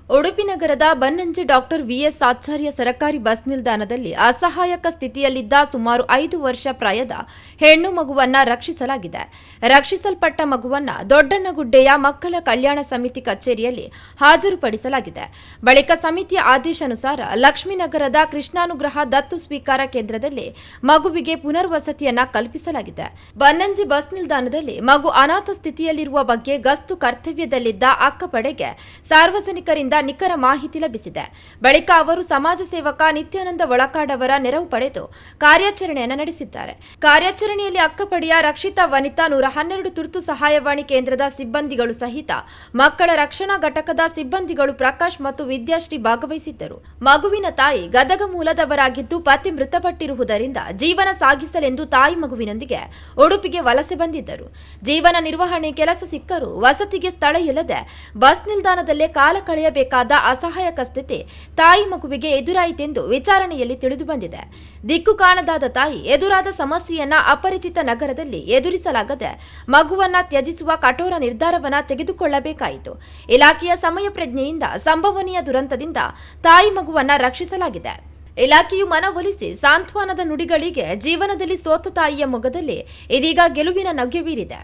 ಉಡುಪಿ ನಗರದ Bannanje doctor VS ಆಚಾರ್ಯ ಸರಕಾರಿ bus ನಿಲ್ದಾಣದಲ್ಲಿ ಅಸಹಾಯಕ ಸ್ಥಿತಿಯಲ್ಲಿದ್ದ ಸುಮಾರು 5 ವರ್ಷ ಪ್ರಾಯದ ಹೆಣ್ಣು ಮಗುವನ್ನ ರಕ್ಷಿಸಲಾಗಿದೆ. ರಕ್ಷಿಸಲ್ಪಟ್ಟ ಮಗುವನ್ನ ದೊಡ್ಡಣ್ಣಗುಡ್ಡೆಯ ಮಕ್ಕಳ ಕಲ್ಯಾಣ ಸಮಿತಿ ಕಚೇರಿಯಲ್ಲಿ ಹಾಜರುಪಡಿಸಲಾಗಿದೆ. ಬಳಿಕ ಸಮಿತಿಯ ಆದೇಶಾನುಸಾರ ಲಕ್ಷ್ಮೀನಗರದ ಕೃಷ್ಣಾನುಗ್ರಹ ದತ್ತು ಸ್ವೀಕಾರ ಕೇಂದ್ರದಲ್ಲಿ ಮಗುವಿಗೆ ಪುನರ್ವಸತಿಯನ್ನ ಕಲ್ಪಿಸಲಾಗಿದೆ. ಬನ್ನಂಜೆ ಬಸ್ ನಿಲ್ದಾಣದಲ್ಲಿ ಮಗು ಅನಾಥ ಸ್ಥಿತಿಯಲ್ಲಿರುವ ಬಗ್ಗೆ ಗಸ್ತು ಕರ್ತವ್ಯದಲ್ಲಿದ್ದ ಅಕ್ಕಪಡೆಗೆ ಸಾರ್ವಜನಿಕರಿಂದ ನಿಖರ ಮಾಹಿತಿ ಲಭಿಸಿದೆ. ಬಳಿಕ ಅವರು ಸಮಾಜ ಸೇವಕ ನಿತ್ಯಾನಂದ ಒಳಕಾಡವರ ನೆರವು ಪಡೆದು ಕಾರ್ಯಾಚರಣೆಯನ್ನು ನಡೆಸಿದ್ದಾರೆ. ಕಾರ್ಯಾಚರಣೆಯಲ್ಲಿ ಅಕ್ಕಪಡೆಯ ರಕ್ಷಿತ ವನಿತಾ 112 ತುರ್ತು ಸಹಾಯವಾಣಿ ಕೇಂದ್ರದ ಸಿಬ್ಬಂದಿಗಳು ಸಹಿತ ಮಕ್ಕಳ ರಕ್ಷಣಾ ಘಟಕದ ಸಿಬ್ಬಂದಿಗಳು ಪ್ರಕಾಶ್ ಮತ್ತು ವಿದ್ಯಾಶ್ರೀ ಭಾಗವಹಿಸಿದ್ದರು. ಮಗುವಿನ ತಾಯಿ ಗದಗ ಮೂಲದವರಾಗಿದ್ದು ಪತಿ ಮೃತಪಟ್ಟಿರುವುದರಿಂದ ಜೀವನ ಸಾಗಿಸಲೆಂದು ತಾಯಿ ಮಗುವಿನೊಂದಿಗೆ ಉಡುಪಿಗೆ ವಲಸೆ ಬಂದಿದ್ದರು. ಜೀವನ ನಿರ್ವಹಣೆ ಕೆಲಸ ಸಿಕ್ಕರೂ ವಸತಿಗೆ ಸ್ಥಳ ಇಲ್ಲದೆ ಬಸ್ ನಿಲ್ದಾಣದಲ್ಲೇ ಕಾಲ ಕಳೆಯಬೇಕಾದ ಅಸಹಾಯಕ ಸ್ಥಿತಿ ತಾಯಿ ಮಗುವಿಗೆ ಎದುರಾಯಿತೆಂದು ವಿಚಾರಣೆಯಲ್ಲಿ ತಿಳಿದು ಬಂದಿದೆ. ದಿಕ್ಕು ಕಾಣದಾದ ತಾಯಿ ಎದುರಾದ ಸಮಸ್ಯೆಯನ್ನ ಅಪರಿಚಿತ ನಗರದಲ್ಲಿ ಎದುರಿಸಲಾಗದೆ ಮಗುವನ್ನ ತ್ಯಜಿಸುವ ಕಠೋರ ನಿರ್ಧಾರವನ್ನ ತೆಗೆದುಕೊಳ್ಳಬೇಕಾಯಿತು. ಇಲಾಖೆಯ ಸಮಯ ಪ್ರಜ್ಞೆಯಿಂದ ಸಂಭವನೀಯ ದುರಂತದಿಂದ ತಾಯಿ ಮಗುವನ್ನ ರಕ್ಷಿಸಲಾಗಿದೆ. ಇಲಾಖೆಯು ಮನವೊಲಿಸಿ ಸಾಂತ್ವನದ ನುಡಿಗಳಿಗೆ ಜೀವನದಲ್ಲಿ ಸೋತ ತಾಯಿಯ ಮೊಗದಲ್ಲಿ ಇದೀಗ ಗೆಲುವಿನ ನಗೆ ಬೀರಿದೆ.